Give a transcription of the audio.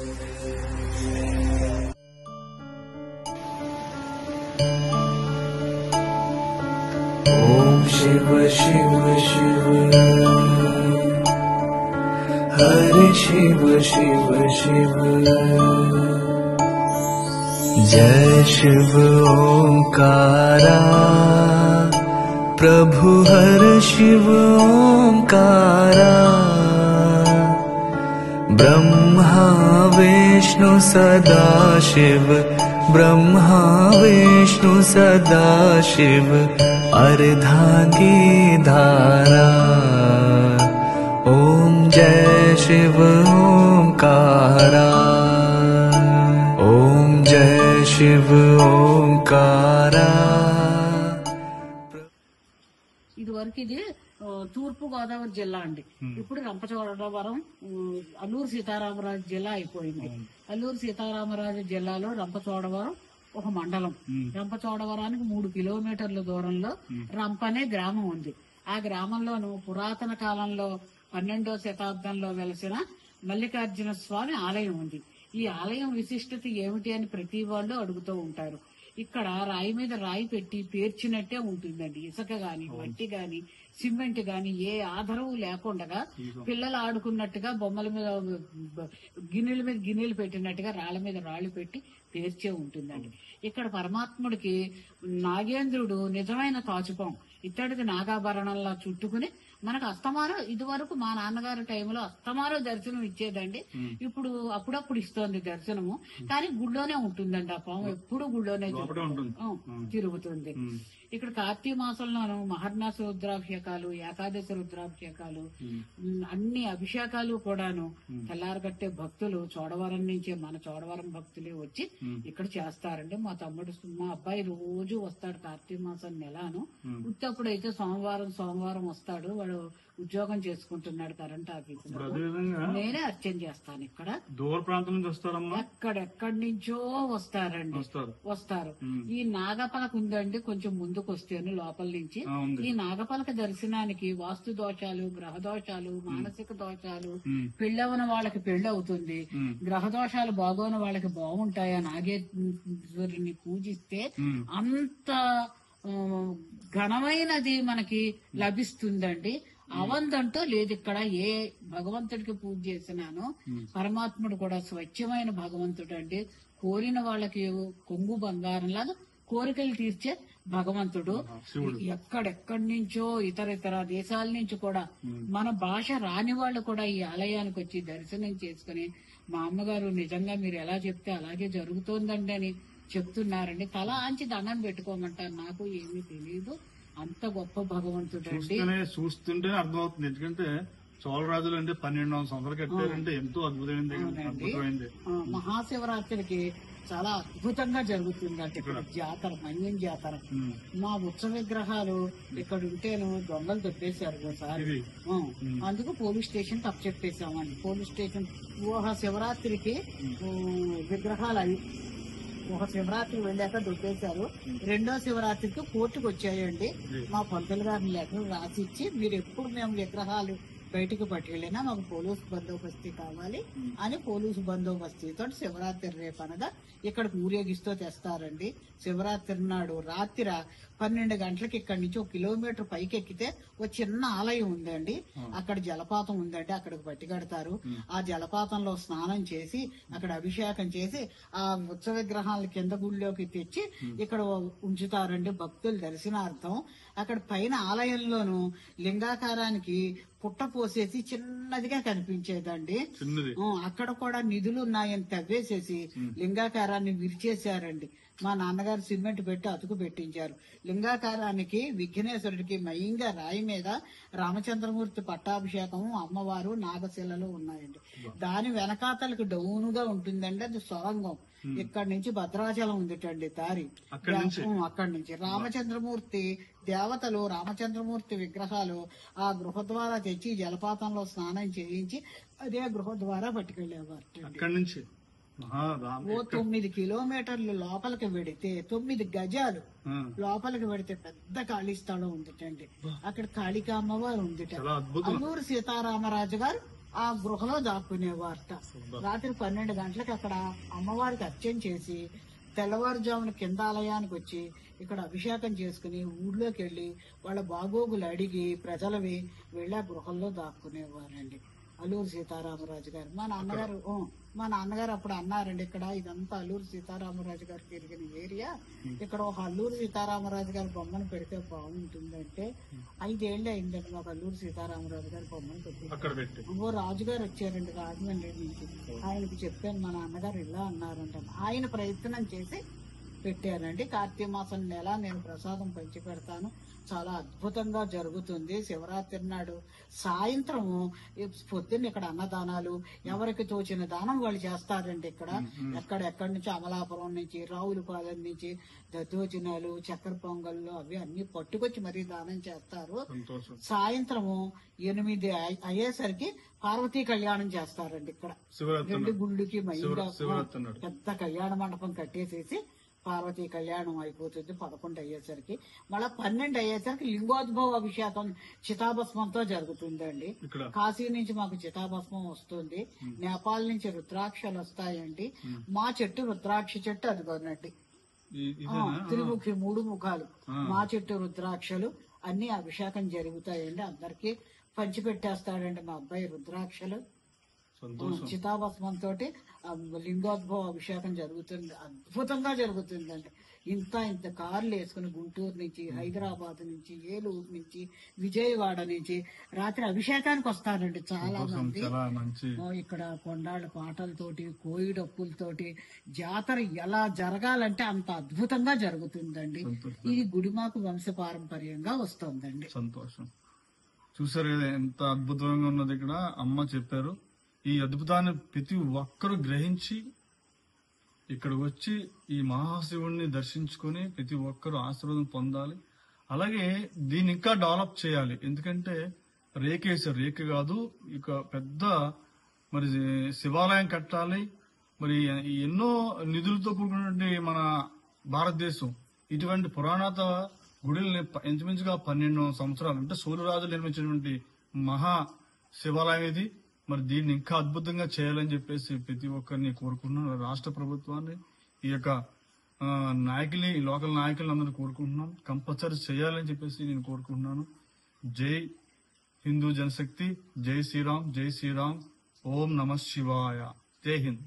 ओम शिव शिव शिव हरे शिव शिव शिव जय शिव ओंकारा प्रभु हर शिव ओंकारा ब्रह्मा विष्णु सदा शिव ब्रह्मा विष्णु सदा शिव अर्धांगी धारा ओम जय शिव ओंकारा ओम जय शिव ओंकारा। ఇది తూర్పు గోదావరి జిల్లా అండి. ఇప్పుడు రంపచోడవరం అల్లూరు సీతారామరాజు జిల్లా అయిపోయింది. అల్లూరు సీతారామరాజు జిల్లాలో రంపచోడవరం ఒక మండలం. రంపచోడవరానికి 3 కిలోమీటర్ల దూరంలో రంప అనే గ్రామం ఉంది. ఆ గ్రామంలోను పురాతన కాలంలో 12వ శతాబ్దంలో వెలసిన మల్లికార్జున స్వామి ఆలయం ఉంది. ఈ ఆలయం విశిష్టత ఏమిటి అని ప్రతి వాళ్ళు అడుగుతూ ఉంటారు. ఇక్కడ రాయి మీద రాయి పెట్టి పేర్చినట్టే ఉంటుందండి. ఇసుక గాని మట్టి గాని సిమెంట్ గాని ఏ ఆధారం లేకుండా పిల్లలు ఆడుకున్నట్టుగా బొమ్మల మీద గిన్నెల మీద గిన్నెలు పెట్టినట్టుగా రాళ్ల మీద రాళ్లు పెట్టి పేర్చే ఉంటుందండి. ఇక్కడ పరమాత్ముడికి నాగేంద్రుడు నిజమైన తాచుపం ఇత్తడికి నాగాభరణంలా చుట్టుకుని మనకు అస్తమానం ఇదివరకు మా నాన్నగారి టైంలో అస్తమానం దర్శనం ఇచ్చేదండి. ఇప్పుడు అప్పుడప్పుడు ఇస్తోంది దర్శనము, కానీ గుళ్ళోనే ఉంటుందండి. ఆ పాము ఎప్పుడు గుళ్ళోనే తిరుగుతుంది. ఇక్కడ కార్తీక మాసంలోను మహర్నాస రుద్రాభిషేకాలు, ఏకాదశి రుద్రాభిషేకాలు, అన్ని అభిషేకాలు కూడాను తెల్లారగట్టే భక్తులు చోడవరం నుంచే మన చోడవరం భక్తులే వచ్చి ఇక్కడ చేస్తారండి. మా తమ్ముడు మా అబ్బాయి రోజు వస్తాడు కార్తీక మాసం నెలను. ఉత్తప్పుడైతే సోమవారం వస్తాడు. వాడు ఉద్యోగం చేసుకుంటున్నాడు కరెంట్ ఆఫీస్ లో. నేనే అర్చన చేస్తాను. ఇక్కడ దూర ప్రాంతం నుంచి వస్తారమ్మా. ఎక్కడెక్కడి నుంచో వస్తారు. ఈ నాగపలక ఉందండి, కొంచెం ముందుకు వస్తేను లోపల నుంచి. ఈ నాగపలక దర్శనానికి వాస్తు దోషాలు, గ్రహ దోషాలు, మానసిక దోషాలు, పెళ్ళవన వాళ్ళకి పెళ్లి అవుతుంది, గ్రహ దోషాలు బాగోని వాళ్ళకి బాగుంటాయి. ఆ నాగేశ్వరుని పూజిస్తే అంత ఘనమైనది మనకి లభిస్తుందండి. అవంతంటూ లేదు ఇక్కడ. ఏ భగవంతుడికి పూజ చేసినానో పరమాత్ముడు కూడా స్వచ్ఛమైన భగవంతుడు అండి. కోరిన వాళ్ళకి కొంగు బంగారం లాగా కోరికలు తీర్చే భగవంతుడు. ఎక్కడెక్కడి నుంచో ఇతర దేశాల నుంచి కూడా మన భాష రాని వాళ్ళు కూడా ఈ ఆలయానికి వచ్చి దర్శనం చేసుకుని మా అమ్మగారు నిజంగా మీరు ఎలా చెప్తే అలాగే జరుగుతోందండి అని చెప్తున్నారండి. తల ఆంచి దండం పెట్టుకోమంటారు. నాకు ఏమీ తెలియదు. అంత గొప్ప భగవంతుడు అండి. చూస్తుంటే అర్థమవుతుంది. ఎందుకంటే చోళరాజులు అంటే 1200 సంవత్సరాలు కట్టారంటే ఎంతో అద్భుతమైంది. మహాశివరాత్రికి చాలా అద్భుతంగా జరుగుతుందంటే ఇక్కడ జాతర, మన్యం జాతర. మా ఉత్సవ విగ్రహాలు ఇక్కడ ఉంటేను దొంగలు దొబ్బేశారు ఒకసారి. అందుకు పోలీస్ స్టేషన్ తప్పు చెప్పేశామండి. పోలీస్ స్టేషన్ శివరాత్రికి విగ్రహాలు అవి ఒక శివరాత్రి వెళ్ళాక దొబ్బేశారు. 2వ శివరాత్రికి కోర్టుకు వచ్చాయండి. మా పంతులు గారిని లెటర్ రాసిచ్చి మీరు ఎప్పుడు మేము విగ్రహాలు బయటకు పట్టుకెళ్ళినా మాకు పోలీసు బందోబస్తీ కావాలి అని పోలీసు బందోబస్తీతో శివరాత్రి రేపనగా ఇక్కడికి ఊరేగిస్తూ తెస్తారండి. శివరాత్రి నాడు రాత్రి 12 గంటలకి ఇక్కడి నుంచి 1 కిలోమీటర్ పైకి ఎక్కితే ఒక చిన్న ఆలయం ఉందండి. అక్కడ జలపాతం ఉందండి. అక్కడికి పట్టికడతారు. ఆ జలపాతంలో స్నానం చేసి అక్కడ అభిషేకం చేసి ఆ ఉత్సవ విగ్రహాల కింద గుళ్ళోకి తెచ్చి ఇక్కడ ఉంచుతారండి భక్తుల దర్శనార్థం. అక్కడ పైన ఆలయంలోను లింగాకారానికి పుట్ట పోసేసి చిన్నదిగా కనిపించేదండి. అక్కడ కూడా నిధులు ఉన్నాయని తవ్వేసేసి లింగాకారాన్ని విరిచేశారండి. మా నాన్నగారు సిమెంట్ పెట్టి అతుకు పెట్టించారు. లింగాకారానికి విఘ్నేశ్వరుడికి మయంగా రాయి మీద రామచంద్రమూర్తి పట్టాభిషేకము, అమ్మవారు, నాగశిలలు ఉన్నాయండి. దాని వెనకాతలకు డౌనుగా ఉంటుందండి. అది సొరంగం. ఇక్కడి నుంచి భద్రాచలం ఉందిటండి దారి. అక్కడి నుంచి రామచంద్రమూర్తి దేవతలు, రామచంద్రమూర్తి విగ్రహాలు ఆ గృహ ద్వారా తెచ్చి జలపాతంలో స్నానం చేయించి అదే గృహ ద్వారా పట్టుకెళ్లేవారు. అక్కడి నుంచి 9 కిలోమీటర్లు లోపలికి వెడితే 9 గజాలు లోపలికి వెడితే పెద్ద ఖాళీ స్థలం ఉందిటండి. అక్కడ కాళికా అమ్మవారు ఉందిట. అల్లూరు సీతారామరాజు గారు ఆ గృహలో దాక్కునేవారట. రాత్రి 12 గంటలకు అక్కడ అమ్మవారికి అర్చన చేసి తెల్లవారుజామున కింద ఆలయానికి వచ్చి ఇక్కడ అభిషేకం చేసుకుని ఊళ్ళోకి వెళ్లి వాళ్ళ బాగోగులు అడిగి ప్రజలవి వెళ్ళి ఆ గృహంలో దాక్కునేవారండి. అల్లూరు సీతారామరాజు గారు మా నాన్నగారు అప్పుడు అన్నారండి, ఇక్కడ ఇదంతా అల్లూరు సీతారామరాజు గారు తిరిగిన ఏరియా, ఇక్కడ ఒక అల్లూరు సీతారామరాజు గారి బొమ్మను పెడితే బాగుంటుందంటే 5 ఏళ్ళు అయిందండి మాకు అల్లూరు సీతారామరాజు గారి బొమ్మను పెట్టి. ఓ రాజుగారు వచ్చారండి రాజమండ్రి నుంచి, ఆయనకి చెప్పాను మా నాన్నగారు ఇలా అన్నారంట. ఆయన ప్రయత్నం చేసి పెట్టారండి. కార్తీక మాసం నెల నేను ప్రసాదం పంచి పెడతాను, చాలా అద్భుతంగా జరుగుతుంది. శివరాత్రి నాడు సాయంత్రము పొద్దున్న ఇక్కడ అన్నదానాలు, ఎవరికి తోచిన దానం వాళ్ళు చేస్తారండి. ఇక్కడ ఎక్కడెక్కడి నుంచి అమలాపురం నుంచి, రావులపాలెం నుంచి దద్దోజనాలు, చక్కెర పొంగళ్ళు అవి అన్ని పట్టుకొచ్చి మరీ దానం చేస్తారు. సాయంత్రము 8 అయ్యేసరికి పార్వతీ కళ్యాణం చేస్తారండి. ఇక్కడ 2 గుళ్ళకి మైంగా పెద్ద కళ్యాణ మండపం కట్టేసేసి పార్వతీ కళ్యాణం అయిపోతుంది 11 అయ్యేసరికి. మళ్ళా 12 అయ్యేసరికి లింగోద్భవ అభిషేకం చితాభస్మంతో జరుగుతుందండి. కాశీ నుంచి మాకు చితాభస్మం వస్తుంది, నేపాల్ నుంచి రుద్రాక్షలు వస్తాయండి. మా చెట్టు రుద్రాక్ష చెట్టు అదిగోనండి, త్రిముఖి 3 ముఖాలు మా చెట్టు రుద్రాక్షలు అన్ని అభిషేకం జరుగుతాయండి. అందరికి పంచిపెట్టేస్తాడండి మా అబ్బాయి రుద్రాక్షలు. చితాభస్మంతో లింగోద్భవ అభిషేకం జరుగుతుంది, అద్భుతంగా జరుగుతుందండి. ఇంత కార్లు వేసుకుని గుంటూరు నుంచి, హైదరాబాద్ నుంచి, ఏలూరు నుంచి, విజయవాడ నుంచి రాత్రి అభిషేకానికి వస్తారండి చాలా మంది. ఇక్కడ కొండాళ్ళ పాటలతోటి, కోయి డప్పులతోటి జాతర ఎలా జరగాలంటే అంత అద్భుతంగా జరుగుతుందండి. ఇది గుడిమాకు వంశ పారంపర్యంగా వస్తుందండి. సంతోషం. చూసారు కదా ఎంత అద్భుతంగా ఉన్నది. ఇక్కడ అమ్మ చెప్పారు, ఈ అద్భుతాన్ని ప్రతి ఒక్కరూ గ్రహించి ఇక్కడ వచ్చి ఈ మహాశివుడిని దర్శించుకుని ప్రతి ఒక్కరూ ఆశీర్వాదం పొందాలి. అలాగే దీన్ని ఇంకా డెవలప్ చేయాలి. ఎందుకంటే రేకేసారు, రేక కాదు, ఇక పెద్ద మరి శివాలయం కట్టాలి. మరి ఎన్నో నిధులతో కూడినటువంటి మన భారతదేశం ఇటువంటి పురాణాత గుడిల్ని ఇంచుమించుగా 1200 సంవత్సరాలు అంటే సూర్యరాజులు నిర్మించినటువంటి మహా శివాలయం ఇది. మరి దీన్ని ఇంకా అద్భుతంగా చేయాలని చెప్పేసి ప్రతి ఒక్కరిని కోరుకుంటున్నాను. రాష్ట్ర ప్రభుత్వాన్ని, ఈ యొక్క నాయకుల్ని, ఈ లోకల్ నాయకులను అందరూ కోరుకుంటున్నాను. కంపల్సరీ చేయాలని చెప్పేసి నేను కోరుకుంటున్నాను. జై హిందూ జనశక్తి, జై శ్రీరామ్, జై శ్రీరామ్, ఓం నమ శివాయ, జై హింద్.